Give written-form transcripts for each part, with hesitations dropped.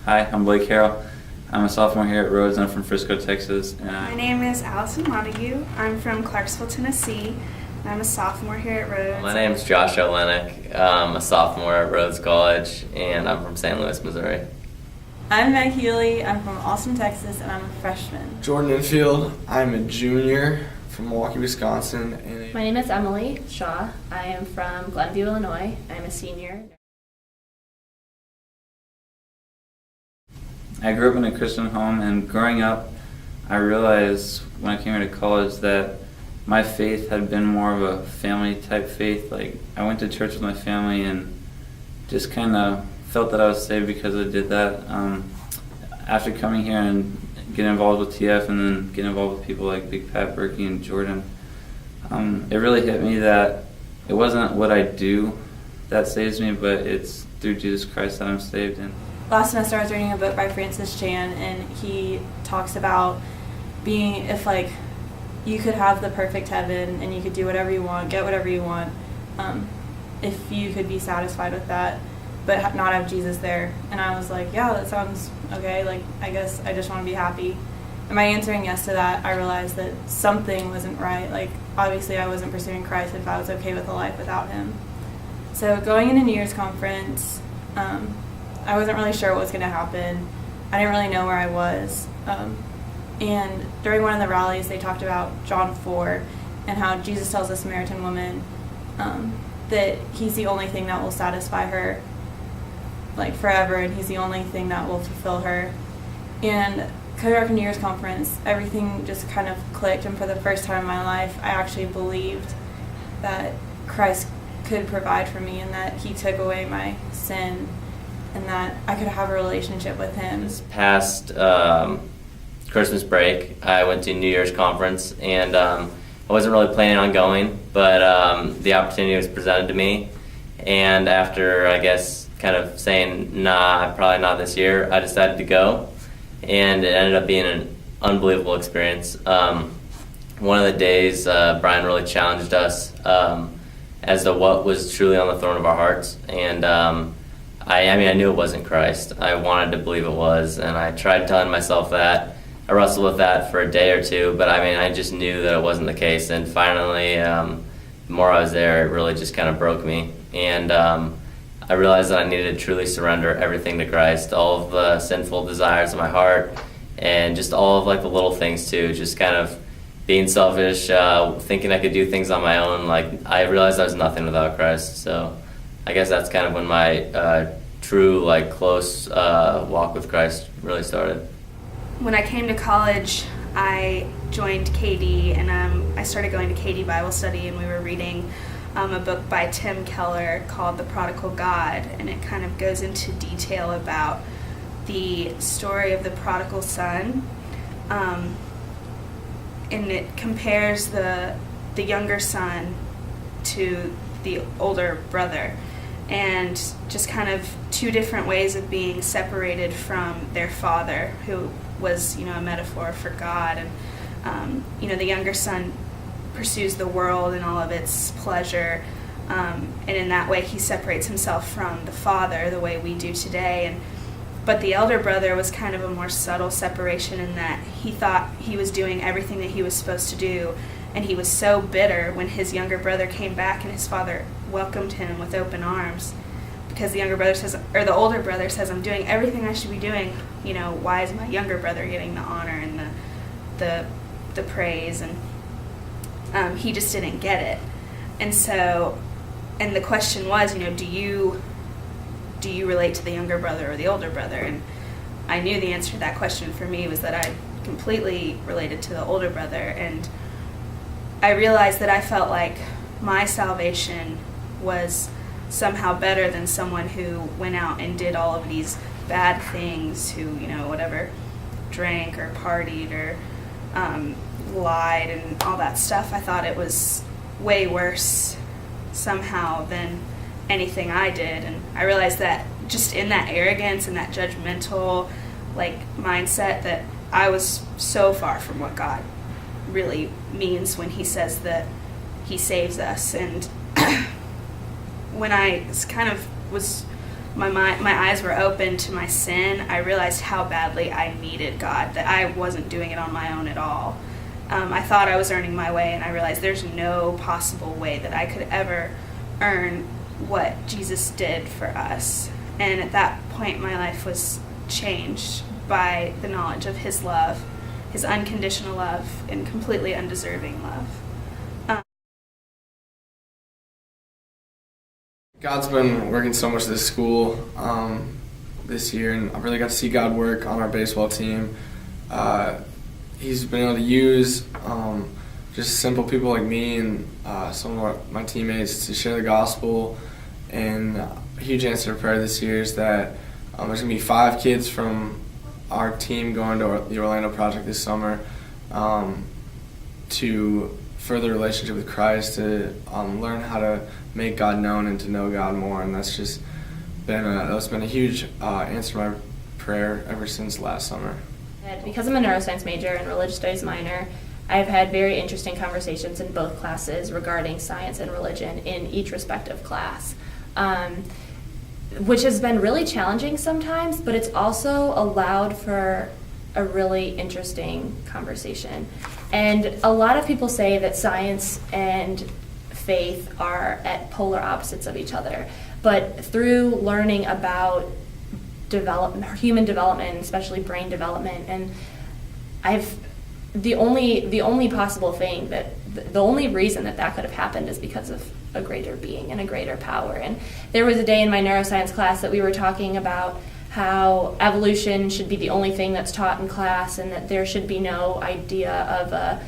Hi, I'm Blake Harrell. I'm a sophomore here at Rhodes, and I'm from Frisco, Texas. My name is Allison Montague. I'm from Clarksville, Tennessee, and I'm a sophomore here at Rhodes. My name's Josh Olenek. I'm a sophomore at Rhodes College, and I'm from St. Louis, Missouri. I'm Meg Healy. I'm from Austin, Texas, and I'm a freshman. Jordan Infield. I'm a junior from Milwaukee, Wisconsin. My name is Emily Shaw. I am from Glenview, Illinois. I'm a senior. I grew up in a Christian home, and growing up, I realized when I came here to college that my faith had been more of a family-type faith. Like, I went to church with my family and just kind of felt that I was saved because I did that. After coming here and getting involved with TF and then getting involved with people like Big Pat, Berkey, and Jordan, it really hit me that it wasn't what I do that saves me, but it's through Jesus Christ that I'm saved. And Last semester I was reading a book by Francis Chan, and he talks about being, if like you could have the perfect heaven and you could do whatever you want, get whatever you want, if you could be satisfied with that, but not have Jesus there. And I was like, yeah, that sounds okay. Like, I guess I just want to be happy. And by answering yes to that, I realized that something wasn't right. Like, obviously I wasn't pursuing Christ if I was okay with a life without him. So going into New Year's conference, I wasn't really sure what was going to happen. I didn't really know where I was. And during one of the rallies, they talked about John 4 and how Jesus tells the Samaritan woman that he's the only thing that will satisfy her, like, forever, and he's the only thing that will fulfill her. And coming back from New Year's conference, everything just kind of clicked, and for the first time in my life, I actually believed that Christ could provide for me and that he took away my sin and that I could have a relationship with him. This past Christmas break, I went to New Year's conference, and I wasn't really planning on going, but the opportunity was presented to me, and after, I guess, kind of saying, nah, probably not this year, I decided to go, and it ended up being an unbelievable experience. One of the days, Brian really challenged us as to what was truly on the throne of our hearts, and I mean, I knew it wasn't Christ. I wanted to believe it was, and I tried telling myself that. I wrestled with that for a day or two, but I mean, I just knew that it wasn't the case, and finally, the more I was there, it really just kind of broke me, and I realized that I needed to truly surrender everything to Christ, all of the sinful desires of my heart, and just all of like the little things too, just kind of being selfish, thinking I could do things on my own. Like, I realized I was nothing without Christ, so I guess that's kind of when my true, like, close walk with Christ really started. When I came to college, I joined KD, and I started going to KD Bible Study, and we were reading a book by Tim Keller called The Prodigal God, and it kind of goes into detail about the story of the prodigal son, and it compares the younger son to the older brother, and just kind of two different ways of being separated from their father, who was, a metaphor for God. And the younger son pursues the world and all of its pleasure, and in that way he separates himself from the father the way we do today. But the elder brother was kind of a more subtle separation in that he thought he was doing everything that he was supposed to do, and he was so bitter when his younger brother came back and his father welcomed him with open arms, because the older brother says, I'm doing everything I should be doing. Why is my younger brother getting the honor and the praise? And he just didn't get it. And so, and the question was, do you relate to the younger brother or the older brother? And I knew the answer to that question for me was that I completely related to the older brother, and I realized that I felt like my salvation was somehow better than someone who went out and did all of these bad things, who, whatever, drank or partied or lied and all that stuff. I thought it was way worse somehow than anything I did, and I realized that just in that arrogance and that judgmental, mindset, that I was so far from what God really means when he says that he saves us. And when I kind of was my eyes were open to my sin, I realized how badly I needed God, that I wasn't doing it on my own at all. I thought I was earning my way, and I realized there's no possible way that I could ever earn what Jesus did for us. And at that point, my life was changed by the knowledge of his love, his unconditional love, and completely undeserving love. God's been working so much this school this year, and I really got to see God work on our baseball team. He's been able to use just simple people like me and some of my teammates to share the gospel. And a huge answer to prayer this year is that there's going to be 5 kids from our team going to the Orlando Project this summer to further relationship with Christ, to learn how to make God known and to know God more. And that's just been a huge answer to my prayer ever since last summer. Because I'm a neuroscience major and religious studies minor, I've had very interesting conversations in both classes regarding science and religion in each respective class, which has been really challenging sometimes, but it's also allowed for a really interesting conversation. And a lot of people say that science and faith are at polar opposites of each other, but through learning about human development, especially brain development, and the only possible thing that the only reason that could have happened is because of a greater being and a greater power. And there was a day in my neuroscience class that we were talking about how evolution should be the only thing that's taught in class, and that there should be no idea of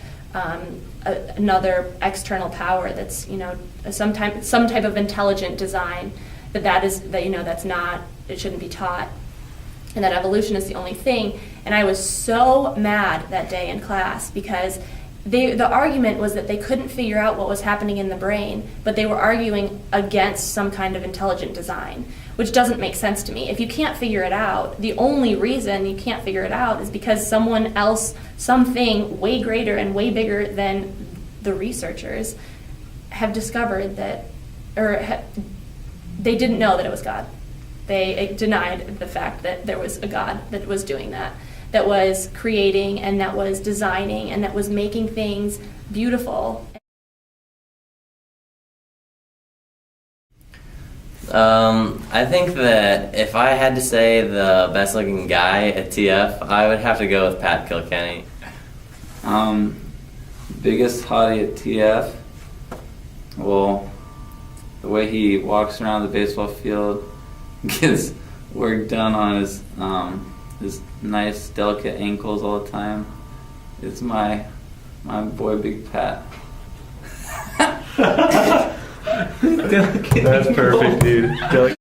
another external power that's some type of intelligent design, that's not, it shouldn't be taught, and that evolution is the only thing. And I was so mad that day in class because the argument was that they couldn't figure out what was happening in the brain, but they were arguing against some kind of intelligent design, which doesn't make sense to me. If you can't figure it out, the only reason you can't figure it out is because someone else, something way greater and way bigger than the researchers, have discovered that, they didn't know that it was God. They denied the fact that there was a God that was doing that was creating and that was designing and that was making things beautiful. I think that if I had to say the best looking guy at TF, I would have to go with Pat Kilkenny. Biggest hottie at TF? Well, the way he walks around the baseball field, gets work done on his nice, delicate ankles all the time. It's my boy, Big Pat. That's perfect, dude.